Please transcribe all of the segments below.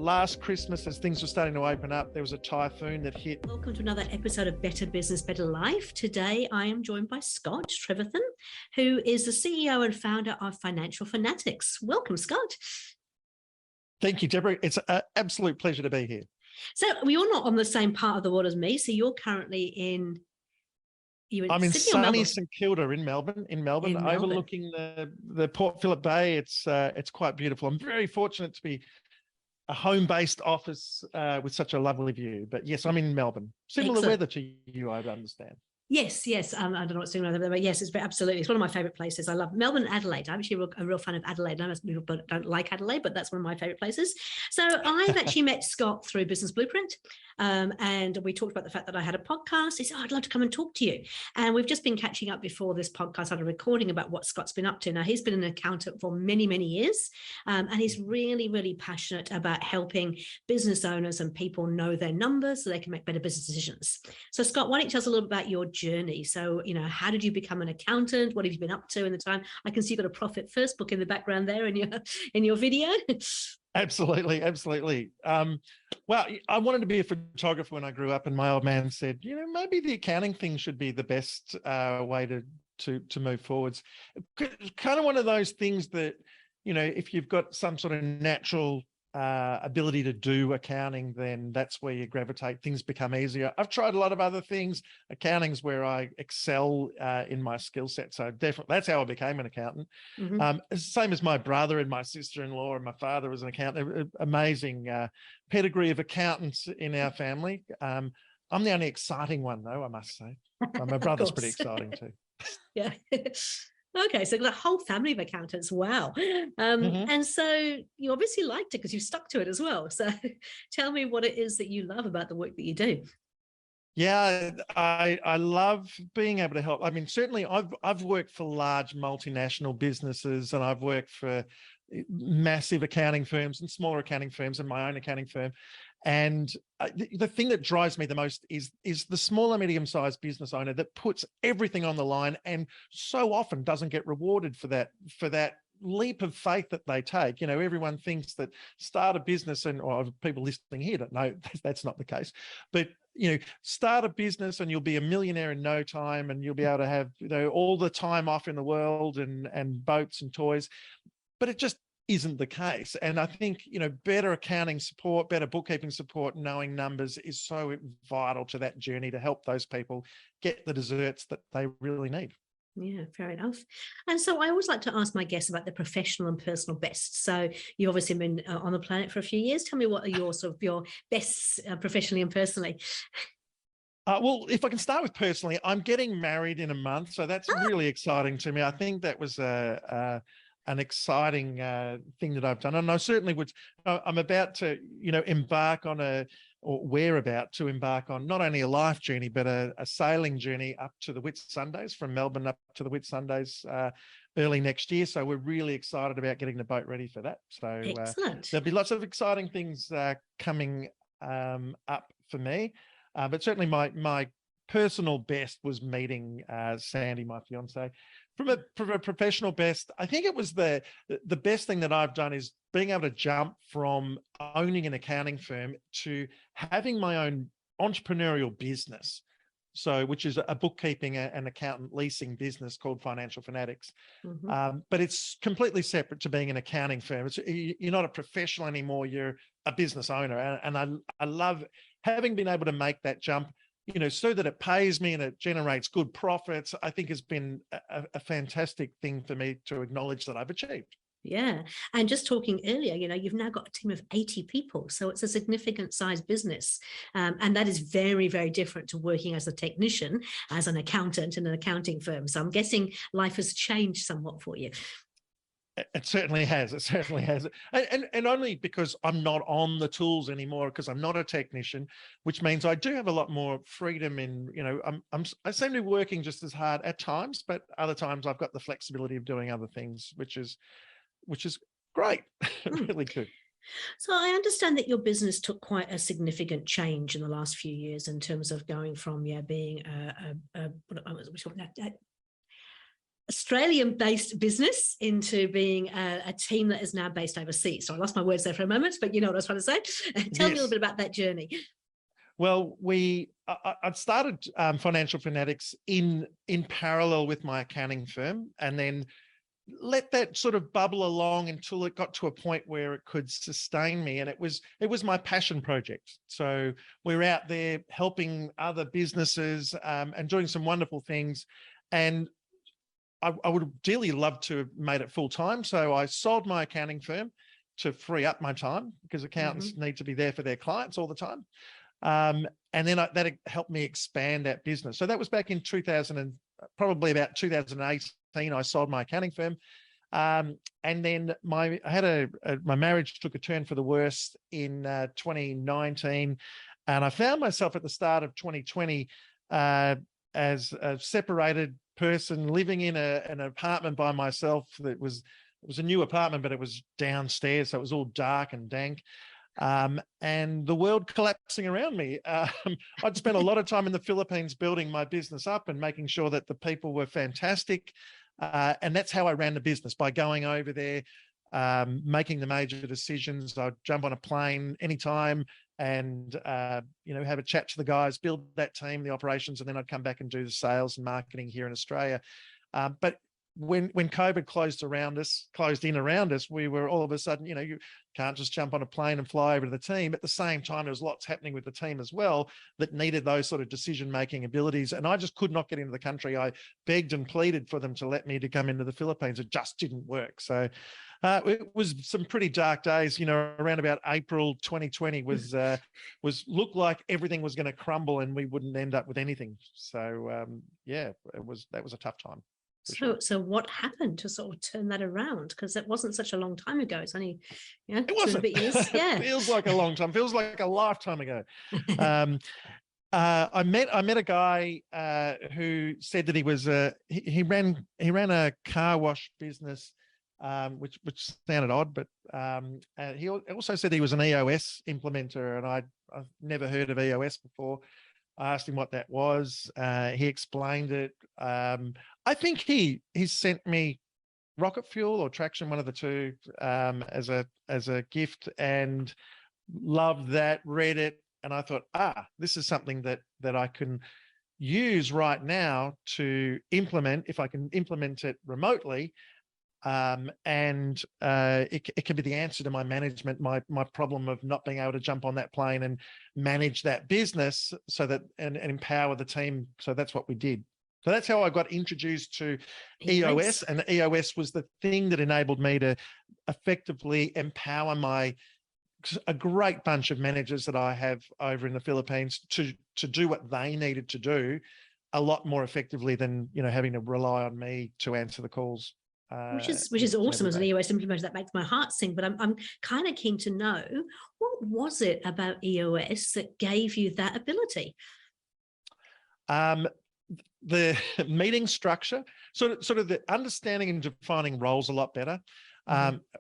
last Christmas, as things were starting to open up, there was a typhoon that hit. Welcome to another episode of Better Business, Better Life. Today, I am joined by Scott Trevethan, who is the CEO and founder of Financial Fanatics. Welcome, Scott. Thank you, Debra. It's an absolute pleasure to be here. So you're not on the same part of the world as me. So you're currently in... I'm in sunny St Kilda in Melbourne, overlooking the Port Phillip Bay. It's quite beautiful. I'm very fortunate to be a home-based office with such a lovely view. But yes, I'm in Melbourne. Similar weather to you, I understand. Yes. I don't know what's doing over there, but yes, absolutely. It's one of my favourite places. I love Melbourne and Adelaide. I'm actually a real fan of Adelaide. I know most people don't like Adelaide, but that's one of my favourite places. So I've actually met Scott through Business Blueprint, and we talked about the fact that I had a podcast. He said, I'd love to come and talk to you. And we've just been catching up before this podcast started recording about what Scott's been up to. Now, he's been an accountant for many, many years, and he's really, really passionate about helping business owners and people know their numbers so they can make better business decisions. So Scott, why don't you tell us a little about your journey? So, how did you become an accountant? What have you been up to in the time? I can see you've got a Profit First book in the background there in your video. Absolutely. Well, I wanted to be a photographer when I grew up, and my old man said, maybe the accounting thing should be the best way to move forwards. Kind of one of those things that, if you've got some sort of natural ability to do accounting, then that's where you gravitate. Things become easier. I've tried a lot of other things. Accounting's where I excel in my skill set. So definitely that's how I became an accountant. Mm-hmm. Same as my brother and my sister-in-law and my father was an accountant. Amazing pedigree of accountants in our family. I'm the only exciting one though, I must say. My brother's pretty exciting too. Yeah. Okay, so the whole family of accountants, wow. And so you obviously liked it because you stuck to it as well. So tell me what it is that you love about the work that you do. Yeah, I love being able to help. I mean, certainly I've worked for large multinational businesses, and I've worked for massive accounting firms and smaller accounting firms and my own accounting firm. And the thing that drives me the most is the small and medium-sized business owner that puts everything on the line and so often doesn't get rewarded for that leap of faith that they take. Everyone thinks that start a business, or people listening here don't know that's not the case. But start a business and you'll be a millionaire in no time, and you'll be able to have all the time off in the world and boats and toys. But it just isn't the case. And I think, better accounting support, better bookkeeping support, knowing numbers is so vital to that journey to help those people get the desserts that they really need. Yeah, fair enough. And so I always like to ask my guests about the professional and personal bests. So you've obviously been on the planet for a few years. Tell me, what are your bests professionally and personally? Well, if I can start with personally, I'm getting married in a month. So that's really exciting to me. I think that was an exciting thing that I've done. And I certainly I'm about to, embark on we're about to embark on not only a life journey, but a sailing journey up to the Whitsundays, from Melbourne up to the Whitsundays early next year. So we're really excited about getting the boat ready for that. So there'll be lots of exciting things coming up for me. But certainly my personal best was meeting Sandy, my fiance. From a professional best, I think it was the best thing that I've done is being able to jump from owning an accounting firm to having my own entrepreneurial business. So, which is a bookkeeping and accountant leasing business called Financial Fanatics. Mm-hmm. But it's completely separate to being an accounting firm. You're not a professional anymore. You're a business owner. And I love having been able to make that jump, so that it pays me and it generates good profits. I think has been a fantastic thing for me to acknowledge that I've achieved. Yeah. And just talking earlier, you've now got a team of 80 people. So it's a significant size business. And that is very, very different to working as a technician, as an accountant in an accounting firm. So I'm guessing life has changed somewhat for you. It certainly has. And only because I'm not on the tools anymore, because I'm not a technician, which means I do have a lot more freedom in, I seem to be working just as hard at times, but other times I've got the flexibility of doing other things, which is great. Really good. So I understand that your business took quite a significant change in the last few years in terms of going from being Australian-based business into being a team that is now based overseas. So I lost my words there for a moment, but you know what I was trying to say. Tell me a little bit about that journey. Well, I'd started Financial Fanatics in parallel with my accounting firm, and then let that sort of bubble along until it got to a point where it could sustain me. And it was my passion project. So we're out there helping other businesses and doing some wonderful things. And I would have dearly loved to have made it full time. So I sold my accounting firm to free up my time, because accountants need to be there for their clients all the time. And then that helped me expand that business. So that was back in 2000 and probably about 2018. I sold my accounting firm, and then my marriage took a turn for the worse in 2019, and I found myself at the start of 2020 as a separated person living in an apartment by myself. It was a new apartment, but it was downstairs, so it was all dark and dank. And the world collapsing around me. I'd spent a lot of time in the Philippines building my business up and making sure that the people were fantastic. And that's how I ran the business, by going over there, making the major decisions. I'd jump on a plane anytime and, have a chat to the guys, build that team, the operations, and then I'd come back and do the sales and marketing here in Australia. But when COVID closed in around us, we were all of a sudden, you can't just jump on a plane and fly over to the team. At the same time, there was lots happening with the team as well that needed those sort of decision-making abilities. And I just could not get into the country. I begged and pleaded for them to let me to come into the Philippines. It just didn't work. So it was some pretty dark days, around about April 2020 looked like everything was going to crumble and we wouldn't end up with anything. So that was a tough time. So what happened to sort of turn that around? Because it wasn't such a long time ago. It's only, it wasn't. 2 years. Yeah. Feels like a long time. Feels like a lifetime ago. I met a guy who said that he was he ran a car wash business, which sounded odd, but he also said he was an EOS implementer, and I've never heard of EOS before. I asked him what that was. He explained it. I think he sent me rocket fuel or traction, one of the two, as a gift, and loved that, read it. And I thought, this is something that I can use right now to implement, if I can implement it remotely. It can be the answer to my management, my problem of not being able to jump on that plane and manage that business and empower the team. So that's what we did. So that's how I got introduced to EOS, and EOS was the thing that enabled me to effectively empower a great bunch of managers that I have over in the Philippines to do what they needed to do a lot more effectively than, having to rely on me to answer the calls. Which is awesome as an EOS implementer. That makes my heart sing. But I'm kind of keen to know, what was it about EOS that gave you that ability? The meeting structure, sort of the understanding and defining roles a lot better.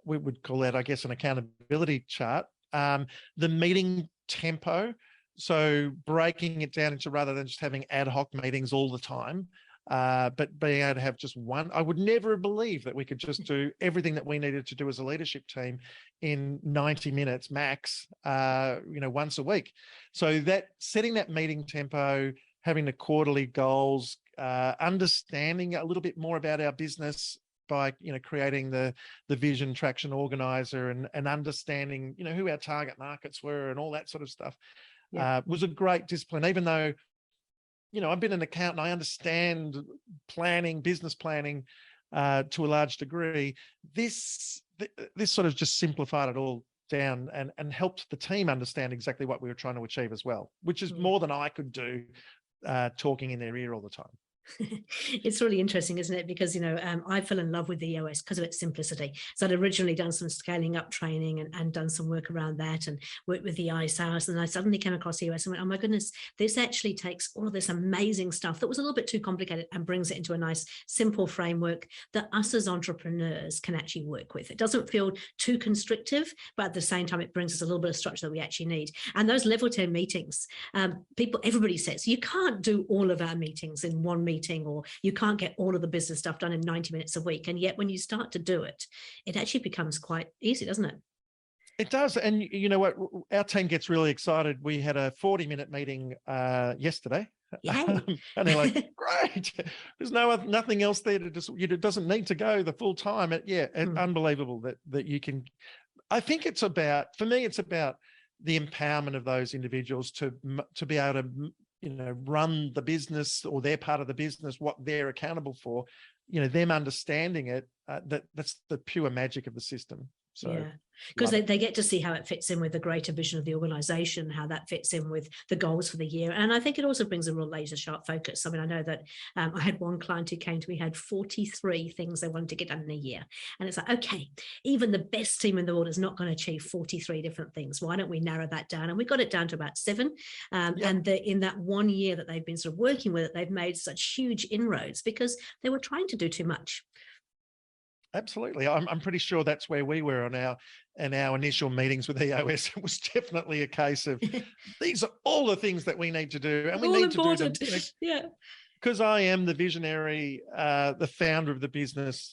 We would call that, I guess, an accountability chart. The meeting tempo, so breaking it down into, rather than just having ad hoc meetings all the time, but being able to have just one. I would never believe that we could just do everything that we needed to do as a leadership team in 90 minutes max, once a week. So that setting that meeting tempo, having the quarterly goals, understanding a little bit more about our business by, creating the vision traction organizer and understanding, who our target markets were and all that sort of stuff, was a great discipline. Even though, I've been an accountant, I understand planning, business planning to a large degree. This sort of just simplified it all down and helped the team understand exactly what we were trying to achieve as well, which is more than I could do talking in their ear all the time. It's really interesting, isn't it? Because, I fell in love with the EOS because of its simplicity. So I'd originally done some scaling up training and done some work around that and worked with the ISAs. And I suddenly came across EOS and went, oh my goodness, this actually takes all of this amazing stuff that was a little bit too complicated and brings it into a nice, simple framework that us as entrepreneurs can actually work with. It doesn't feel too constrictive, but at the same time, it brings us a little bit of structure that we actually need. And those level 10 meetings, everybody says, you can't do all of our meetings in one meeting meeting, or you can't get all of the business stuff done in 90 minutes a week. And yet when you start to do it, it actually becomes quite easy, doesn't it? It does. And you know what? Our team gets really excited. We had a 40-minute meeting yesterday. Yay. And they're like, great. There's nothing else there to just, it doesn't need to go the full time. Unbelievable that you can. I think it's about, for me, it's about the empowerment of those individuals to be able to, run the business, or their part of the business, what they're accountable for, them understanding it, that's the pure magic of the system. So yeah, because they get to see how it fits in with the greater vision of the organization, how that fits in with the goals for the year. And I think it also brings a real laser sharp focus. I mean, I know that I had one client who came to me, had 43 things they wanted to get done in a year. And it's like, okay, even the best team in the world is not going to achieve 43 different things. Why don't we narrow that down? And we got it down to about 7. And in that 1 year that they've been sort of working with it, they've made such huge inroads because they were trying to do too much. Absolutely. I'm pretty sure that's where we were in our initial meetings with EOS. It was definitely a case of these are all the things that we need to do, and we need important. To do them. Yeah. Because I am the visionary, the founder of the business,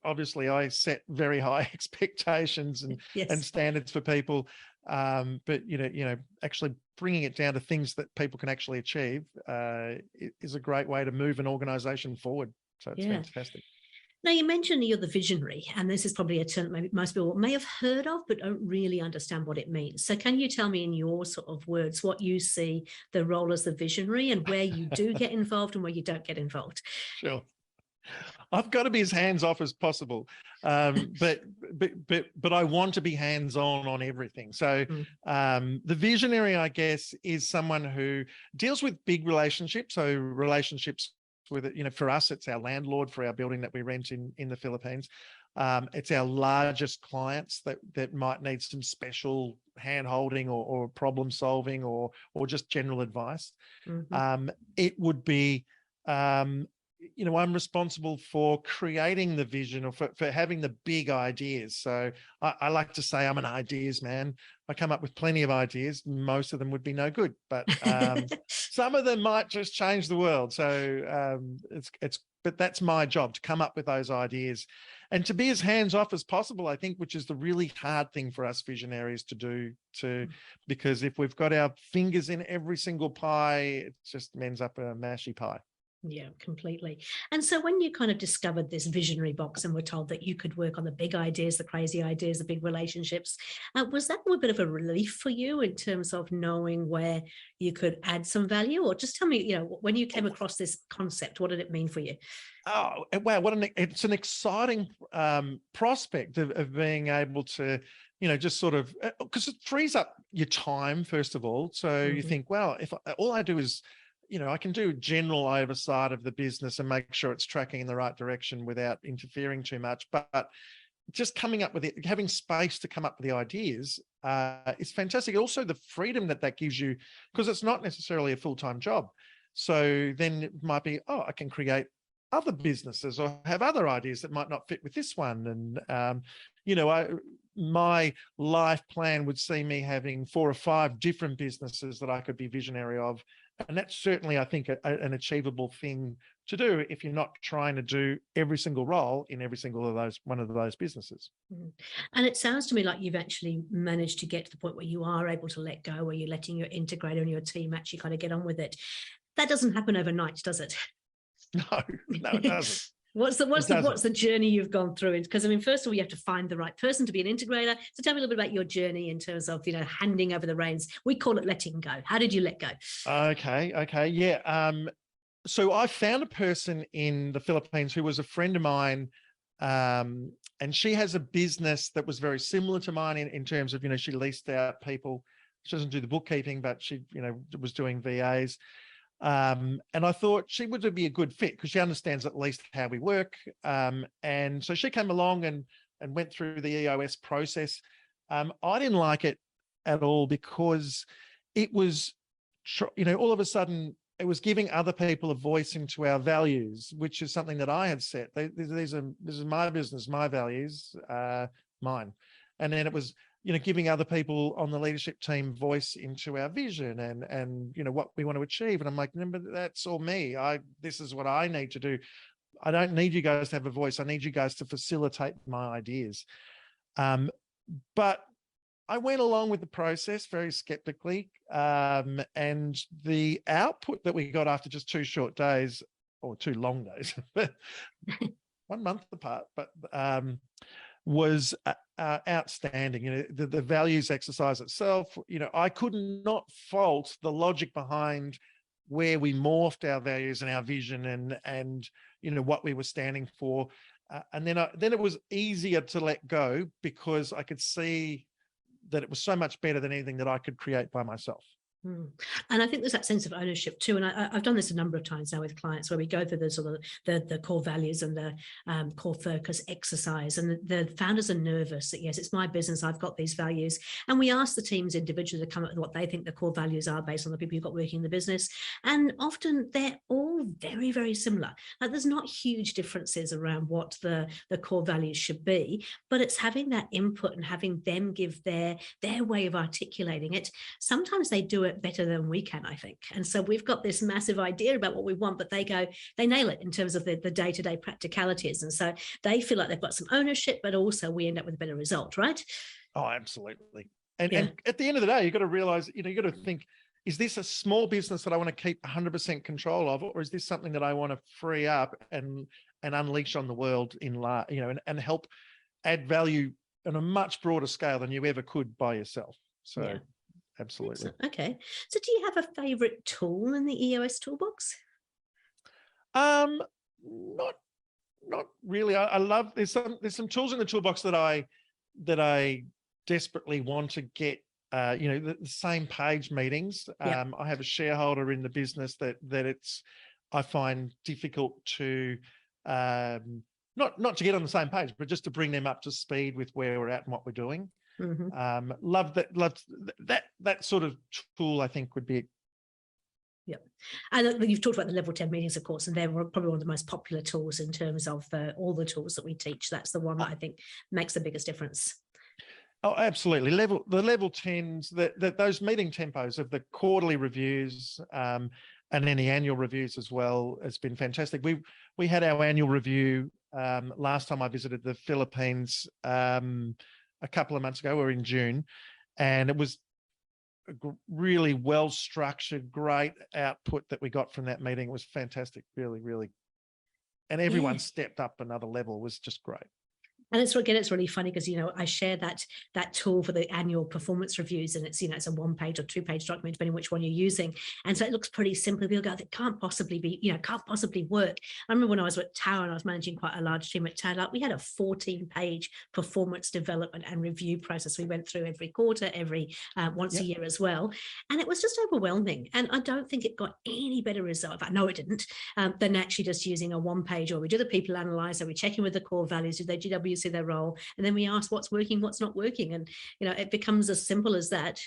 obviously I set very high expectations and standards for people. But actually bringing it down to things that people can actually achieve is a great way to move an organization forward. So it's fantastic. Now, you mentioned you're the visionary, and this is probably a term maybe most people may have heard of, but don't really understand what it means. So can you tell me in your sort of words what you see the role as the visionary, and where you do get involved and where you don't get involved? Sure. I've got to be as hands-off as possible, but I want to be hands-on on everything. So the visionary, I guess, is someone who deals with big relationships, so relationships with it, for us, it's our landlord for our building that we rent in the Philippines. It's our largest clients that might need some special hand-holding or problem solving or just general advice. It would be, I'm responsible for creating the vision, or for having the big ideas. So I like to say I'm an ideas man. I come up with plenty of ideas. Most of them would be no good, but some of them might just change the world. So but that's my job, to come up with those ideas and to be as hands-off as possible, I think, which is the really hard thing for us visionaries to do, because if we've got our fingers in every single pie, it just ends up a mashy pie. Yeah, completely. And so when you kind of discovered this visionary box and were told that you could work on the big ideas, the crazy ideas, the big relationships, was that a bit of a relief for you in terms of knowing where you could add some value? Or just tell me, when you came across this concept, what did it mean for you? Oh, wow. It's an exciting prospect of being able to, just sort of, because it frees up your time, first of all. So you think, well, if all I do is, I can do general oversight of the business and make sure it's tracking in the right direction without interfering too much. But just coming up with it, having space to come up with the ideas is fantastic. Also, the freedom that gives you, because it's not necessarily a full-time job. So then it might be, I can create other businesses or have other ideas that might not fit with this one. And, my life plan would see me having 4 or 5 different businesses that I could be visionary of. And that's certainly, I think, an achievable thing to do if you're not trying to do every single role in every single one of those businesses. And it sounds to me like you've actually managed to get to the point where you are able to let go, where you're letting your integrator and your team actually kind of get on with it. That doesn't happen overnight, does it? No, it doesn't. What's the journey you've gone through? Because I mean, first of all, you have to find the right person to be an integrator. So tell me a little bit about your journey in terms of, handing over the reins. We call it letting go. How did you let go? Okay. Yeah. So I found a person in the Philippines who was a friend of mine, and she has a business that was very similar to mine in terms of, she leased out people. She doesn't do the bookkeeping, but she, was doing VAs. And I thought she would be a good fit because she understands at least how we work. And so she came along and went through the EOS process. I didn't like it at all because it was, all of a sudden it was giving other people a voice into our values, which is something that I had set. This is my business, my values, mine. And then it was giving other people on the leadership team voice into our vision and what we want to achieve. And I'm like, no, but that's all me. This is what I need to do. I don't need you guys to have a voice. I need you guys to facilitate my ideas. But I went along with the process very skeptically. And the output that we got after just 2 short days, or 2 long days, 1 month apart, but was outstanding. The values exercise itself, I could not fault the logic behind where we morphed our values and our vision and what we were standing for. And then it was easier to let go because I could see that it was so much better than anything that I could create by myself. And I think there's that sense of ownership too. And I've done this a number of times now with clients where we go through the sort of the core values and the core focus exercise. And the founders are nervous that, yes, it's my business, I've got these values. And we ask the teams individually to come up with what they think the core values are based on the people you've got working in the business. And often they're all very, very similar. Like there's not huge differences around what the core values should be, but it's having that input and having them give their way of articulating it. Sometimes they do it better than we can, I think. And so we've got this massive idea about what we want, but they nail it in terms of the day-to-day practicalities. And so they feel like they've got some ownership, but also we end up with a better result, right? Oh, absolutely. And at the end of the day, you've got to realize, you've got to think, is this a small business that I want to keep 100% control of, or is this something that I want to free up and unleash on the world and help add value on a much broader scale than you ever could by yourself? So. Yeah. Absolutely. Excellent. Okay. So do you have a favorite tool in the EOS toolbox? Not really. I love, there's some tools in the toolbox that I desperately want to get, the same page meetings. I have a shareholder in the business that I find difficult to, not to get on the same page, but just to bring them up to speed with where we're at and what we're doing. Mm-hmm. Love that sort of tool, I think, would be. Yeah. And you've talked about the level 10 meetings, of course, and they're probably one of the most popular tools in terms of all the tools that we teach. That's the one that I think makes the biggest difference. Oh, absolutely. The level 10s, those meeting tempos of the quarterly reviews, and then the annual reviews as well, has been fantastic. We had our annual review last time I visited the Philippines, a couple of months ago. We're in June, and it was a really well-structured, great output that we got from that meeting. It was fantastic, really, really. And everyone stepped up another level. It was just great. And it's really funny because, I share that tool for the annual performance reviews, and it's, it's a 1-page or 2-page document, depending which one you're using. And so it looks pretty simple. People go, that can't possibly be, can't possibly work. I remember when I was at Tower and I was managing quite a large team at Tower, we had a 14-page performance development and review process. We went through every quarter, every once a year as well. And it was just overwhelming. And I don't think it got any better result. I know it didn't, than actually just using a 1-page, or we do the people analyzer, we check in with the core values, do they GWC their role, and then we ask what's working, what's not working, and it becomes as simple as that.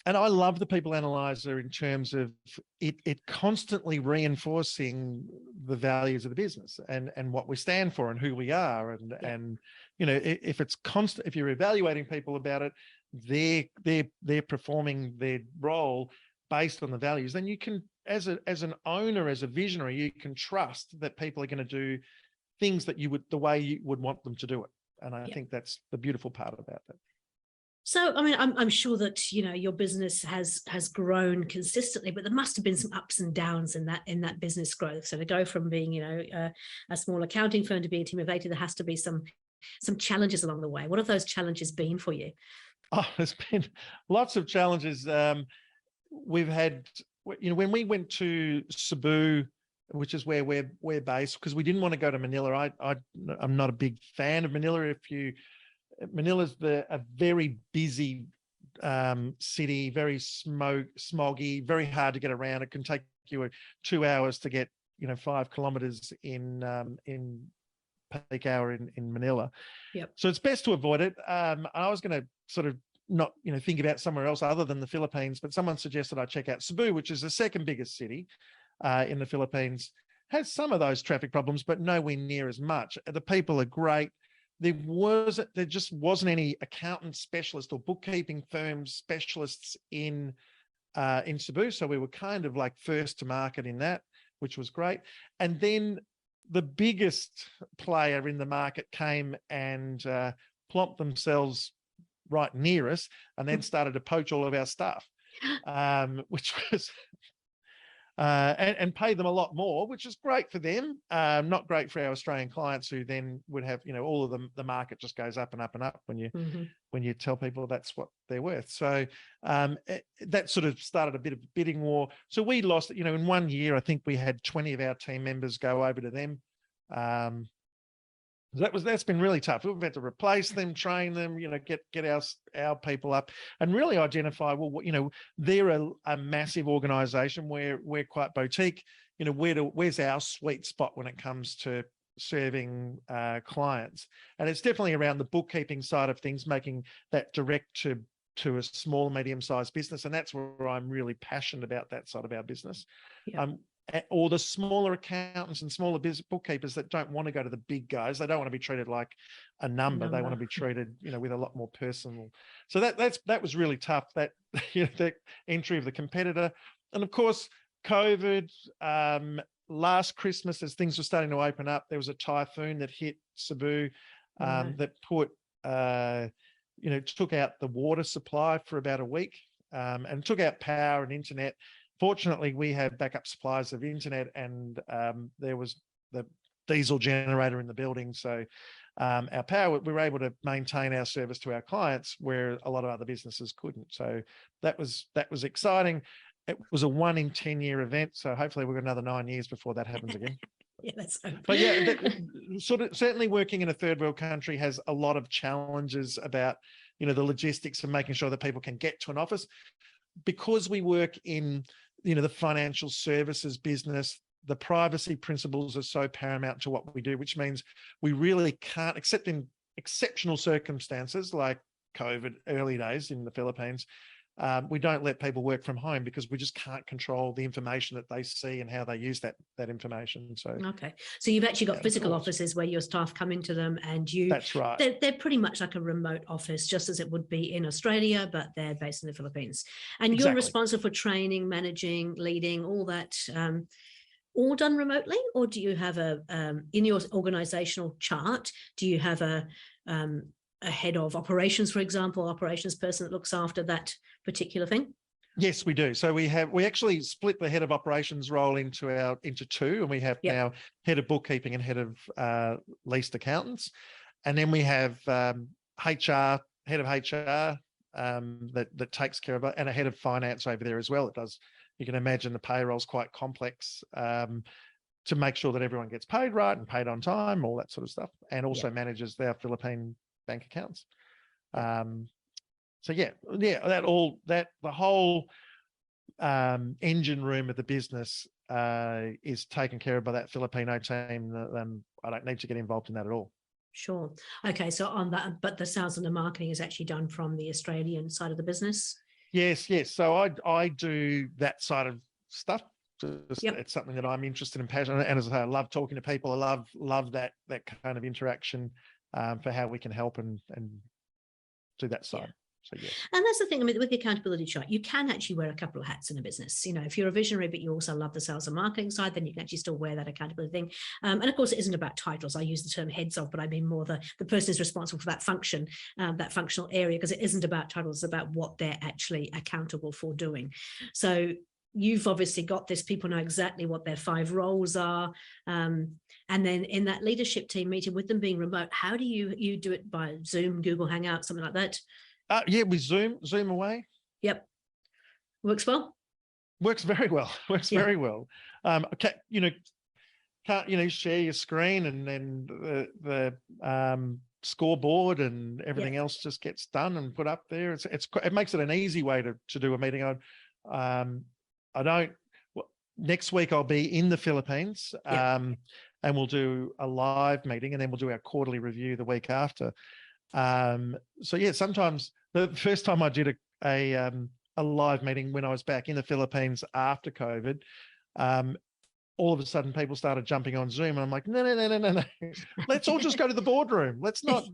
And I love the people analyzer in terms of it constantly reinforcing the values of the business and what we stand for and who we are, and if it's constant, if you're evaluating people about it, they're performing their role based on the values, then you can, as an owner, as a visionary, you can trust that people are going to do things that the way you would want them to do it. And I think that's the beautiful part about that. So, I mean, I'm sure that, your business has grown consistently, but there must have been some ups and downs in that business growth. So to go from being, a small accounting firm to being a team of 80, there has to be some challenges along the way. What have those challenges been for you? Oh, there's been lots of challenges. We've had, when we went to Cebu, which is where we're based, because we didn't want to go to Manila. I'm not a big fan of Manila. Manila's a very busy city, very smoggy, very hard to get around. It can take you 2 hours to get 5 kilometers in peak hour in Manila. Yep. So it's best to avoid it. I was going to sort of not think about somewhere else other than the Philippines, but someone suggested I check out Cebu, which is the second biggest city in the Philippines. Has some of those traffic problems, but nowhere near as much. The people are great. there just wasn't any accountant specialist or bookkeeping firm specialists in Cebu. So we were kind of like first to market in that, which was great. And then the biggest player in the market came and plopped themselves right near us and then started to poach all of our staff, which was and pay them a lot more, which is great for them, not great for our Australian clients, who then would have, all of them, the market just goes up and up and up when you tell people that's what they're worth. So that sort of started a bit of a bidding war. So we lost, in 1 year, I think we had 20 of our team members go over to them. That's been really tough. We've had to replace them, train them, get our people up and really identify, well, they're a massive organization where we're quite boutique. Where's our sweet spot when it comes to serving clients? And it's definitely around the bookkeeping side of things, making that direct to a small, medium-sized business. And that's where I'm really passionate about, that side of our business. Yeah. Or the smaller accountants and smaller bookkeepers that don't want to go to the big guys. They don't want to be treated like a number. They want to be treated, with a lot more personal. So that was really tough, that, the entry of the competitor. And of course, COVID, last Christmas, as things were starting to open up, there was a typhoon that hit Cebu that put, took out the water supply for about a week, and took out power and internet. Fortunately, we have backup supplies of internet, and there was the diesel generator in the building. So our power, we were able to maintain our service to our clients where a lot of other businesses couldn't. So that was exciting. It was a 1 in 10 year event. So hopefully we've got another 9 years before that happens again. Yeah, that's so. But yeah, certainly working in a third world country has a lot of challenges about, the logistics of making sure that people can get to an office. Because we work in, the financial services business, the privacy principles are so paramount to what we do, which means we really can't, except in exceptional circumstances like COVID early days in the Philippines, we don't let people work from home because we just can't control the information that they see and how they use that information. So okay, so you've actually got physical offices where your staff come into them, and that's right. They're pretty much like a remote office, just as it would be in Australia, but they're based in the Philippines. And you're responsible for training, managing, leading, all that. All done remotely, or do you have in your organizational chart, do you have a head of operations, for example, operations person that looks after that particular thing? Yes, we do. So we actually split the head of operations role into two, and we have now head of bookkeeping and head of leased accountants, and then we have HR, head of HR that takes care of it, and a head of finance over there as well. It does. You can imagine the payroll's quite complex to make sure that everyone gets paid right and paid on time, all that sort of stuff, and also manages their Philippine bank accounts. So the whole engine room of the business is taken care of by that Filipino team. And I don't need to get involved in that at all. Sure. Okay. So on that, but the sales and the marketing is actually done from the Australian side of the business. Yes. So I do that side of stuff. It's something that I'm interested in, passionate, and as I say, I love talking to people. I love that kind of interaction for how we can help and do that side. Yeah. So, yes. And that's the thing, with the accountability chart, you can actually wear a couple of hats in a business. If you're a visionary, but you also love the sales and marketing side, then you can actually still wear that accountability thing. And of course, it isn't about titles. I use the term heads of, but I mean more the person is responsible for that function, that functional area, because it isn't about titles, it's about what they're actually accountable for doing. So you've obviously got this, people know exactly what their 5 roles are. And then in that leadership team meeting, with them being remote, how do you do it? By Zoom, Google Hangout, something like that? We Zoom away. Yep. Works well. Works very well. Very well. Okay, can't share your screen, and then the scoreboard and everything else just gets done and put up there. It makes it an easy way to do a meeting. Next week I'll be in the Philippines, and we'll do a live meeting, and then we'll do our quarterly review the week after. Sometimes the first time I did a live meeting when I was back in the Philippines after COVID, all of a sudden people started jumping on Zoom, and I'm like, no. Let's all just go to the boardroom. Let's not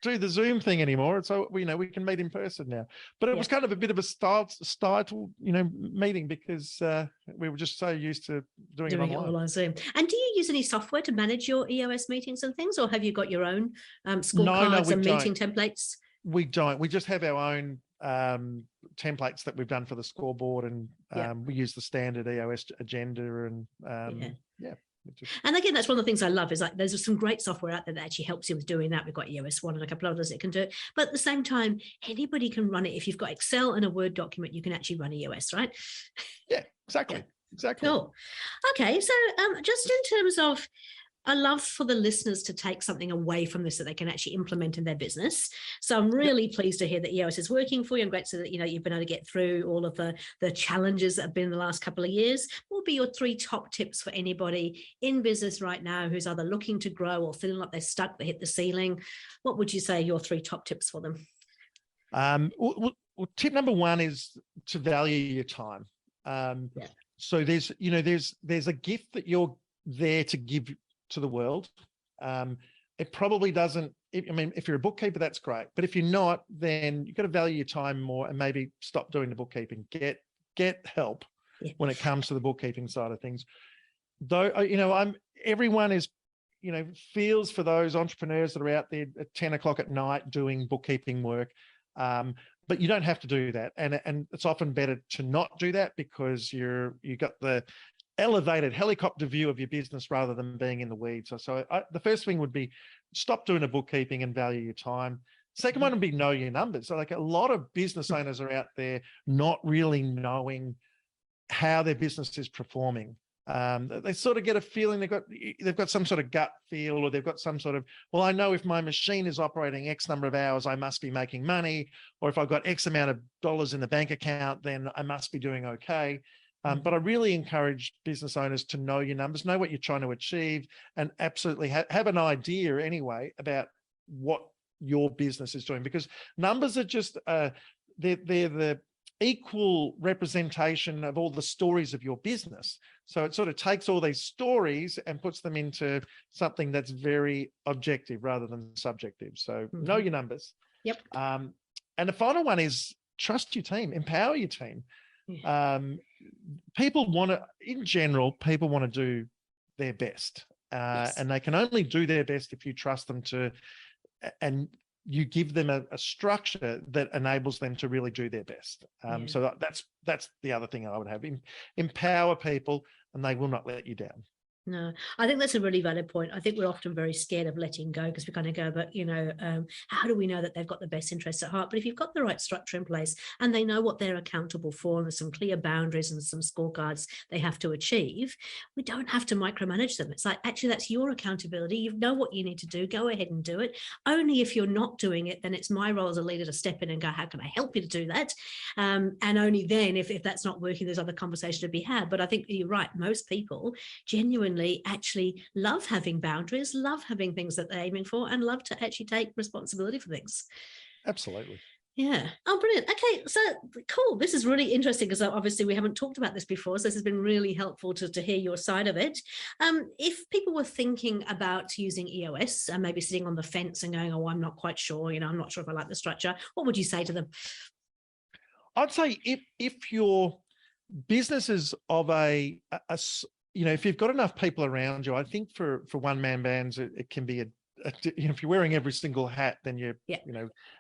do the Zoom thing anymore. So, we can meet in person now. But it was kind of a bit of a style, meeting, because we were just so used to doing it all on Zoom. And do you use any software to manage your EOS meetings and things, or have you got your own scorecards and meeting templates? We don't. We just have our own templates that we've done for the scoreboard, and we use the standard EOS agenda, and And again, that's one of the things I love, is like there's some great software out there that actually helps you with doing that. We've got EOS One and a couple of others that can do it. But at the same time, anybody can run it. If you've got Excel and a Word document, you can actually run EOS, right? Yeah, exactly. Exactly. Cool. Okay, so just in terms of, I love for the listeners to take something away from this that they can actually implement in their business. So I'm really pleased to hear that EOS is working for you, and great to that you've been able to get through all of the challenges that have been in the last couple of years. What would be your 3 top tips for anybody in business right now who's either looking to grow or feeling like they're stuck, they hit the ceiling? What would you say your 3 top tips for them? Well, tip number 1 is to value your time. So there's a gift that you're there to give to the world. It probably doesn't, if you're a bookkeeper, that's great. But if you're not, then you've got to value your time more and maybe stop doing the bookkeeping. Get help when it comes to the bookkeeping side of things. Though, everyone is, feels for those entrepreneurs that are out there at 10 o'clock at night doing bookkeeping work. But you don't have to do that. And it's often better to not do that, because you got the elevated helicopter view of your business rather than being in the weeds. So the first thing would be stop doing the bookkeeping and value your time. Second one would be know your numbers. So like a lot of business owners are out there not really knowing how their business is performing. They sort of get a feeling they've got some sort of gut feel, or they've got some sort of, well, I know if my machine is operating X number of hours, I must be making money, or if I've got X amount of dollars in the bank account, then I must be doing okay. But I really encourage business owners to know your numbers, know what you're trying to achieve, and absolutely have an idea anyway about what your business is doing, because numbers are just, they're the equal representation of all the stories of your business. So it sort of takes all these stories and puts them into something that's very objective rather than subjective. So know your numbers. Yep. And the final one is trust your team, empower your team. People want to do their best, and they can only do their best if you trust them to, and you give them a structure that enables them to really do their best. So that's the other thing I would have. Empower people, and they will not let you down. No, I think that's a really valid point. I think we're often very scared of letting go, because we kind of go, but how do we know that they've got the best interests at heart? But if you've got the right structure in place and they know what they're accountable for, and there's some clear boundaries and some scorecards they have to achieve, we don't have to micromanage them. It's like, actually, that's your accountability. You know what you need to do. Go ahead and do it. Only if you're not doing it, then it's my role as a leader to step in and go, how can I help you to do that? And only then, if that's not working, there's other conversation to be had. But I think you're right. Most people genuinely actually love having boundaries, love having things that they're aiming for, and love to actually take responsibility for things. Absolutely. Yeah. Oh, brilliant. Okay, so cool. This is really interesting, because obviously we haven't talked about this before, so this has been really helpful to hear your side of it. If people were thinking about using EOS and maybe sitting on the fence and going, oh, I'm not quite sure, I'm not sure if I like the structure, what would you say to them? I'd say if your business is of if you've got enough people around you, I think for one-man bands, it can be if you're wearing every single hat, then you're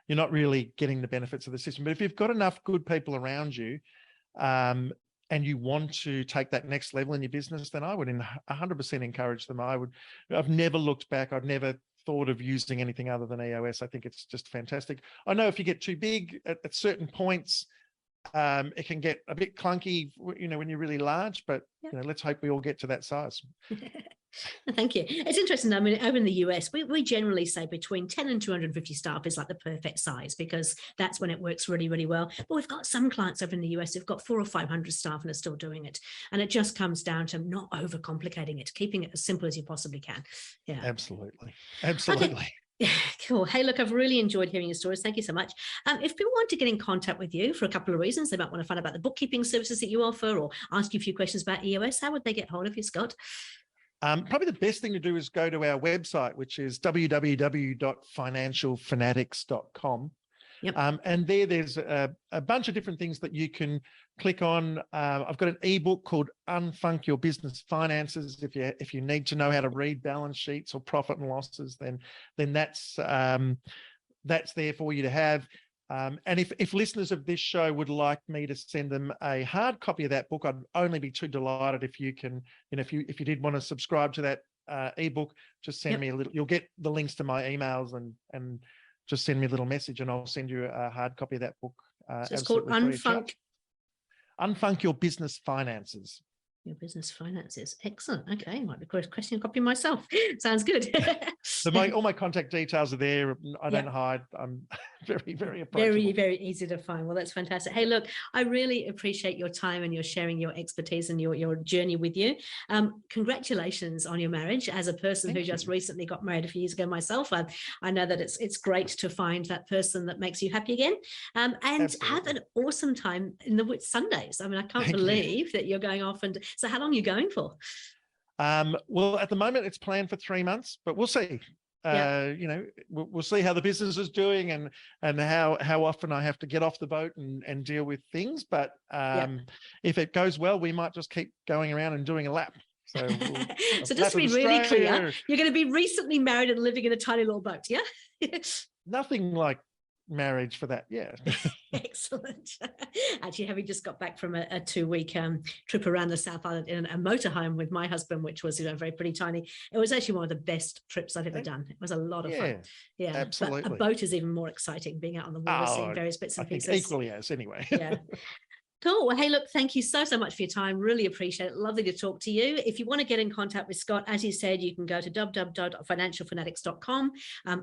not really getting the benefits of the system. But if you've got enough good people around you, and you want to take that next level in your business, then I would 100% encourage them. I've never looked back. I've never thought of using anything other than EOS. I think it's just fantastic. I know if you get too big at certain points, it can get a bit clunky, when you're really large, but let's hope we all get to that size. Thank you. It's interesting. I mean, over in the US, we generally say between 10 and 250 staff is like the perfect size, because that's when it works really, really well. But we've got some clients over in the US who've got 400 or 500 staff and are still doing it. And it just comes down to not overcomplicating it, keeping it as simple as you possibly can. Yeah, absolutely. Okay. Cool. Hey, look, I've really enjoyed hearing your stories. Thank you so much. If people want to get in contact with you for a couple of reasons, they might want to find out about the bookkeeping services that you offer or ask you a few questions about EOS, how would they get hold of you, Scott? Probably the best thing to do is go to our website, which is www.financialfanatics.com. Yep. And there's a bunch of different things that you can click on. I've got an ebook called Unfunk Your Business Finances. If you need to know how to read balance sheets or profit and losses, then that's there for you to have. And if listeners of this show would like me to send them a hard copy of that book, I'd only be too delighted if you can, if you did want to subscribe to that ebook, just send me a little. You'll get the links to my emails and just send me a little message and I'll send you a hard copy of that book. So it's called Unfunk Your Business Finances. Your Business Finances. Excellent. Okay, might be question a copy myself. Sounds good. So all my contact details are there. I don't hide. I'm very, very approachable. Very, very easy to find. Well, that's fantastic. Hey, look, I really appreciate your time and your sharing your expertise and your journey with you. Congratulations on your marriage. As a person who just recently got married a few years ago myself, I know that it's great to find that person that makes you happy again. And Absolutely. Have an awesome time in the Sundays. I mean, I can't believe that you're going off. And so how long are you going for? Well, at the moment it's planned for 3 months, but we'll see. We'll see how the business is doing and how often I have to get off the boat and deal with things. But if it goes well, we might just keep going around and doing a lap. So, so just to be really clear, you're going to be recently married and living in a tiny little boat, yeah? Nothing like marriage for that, yeah. Excellent. Actually, having just got back from a 2-week trip around the South Island in a motorhome with my husband, which was very pretty tiny. It was actually one of the best trips I've ever done. It was a lot of fun. Yeah, absolutely. But a boat is even more exciting, being out on the water, seeing various bits and pieces. Equally as, anyway. Yeah. Cool. Well, hey, look, thank you so much for your time. Really appreciate it. Lovely to talk to you. If you want to get in contact with Scott, as he said, you can go to www.financialfanatics.com,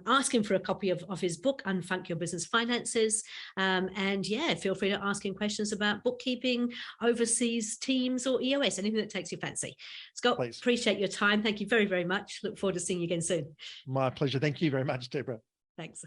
ask him for a copy of his book, Unfunk Your Business Finances. And feel free to ask him questions about bookkeeping, overseas teams, or EOS, anything that takes your fancy. Scott, please. Appreciate your time. Thank you very, very much. Look forward to seeing you again soon. My pleasure. Thank you very much, Debra. Thanks.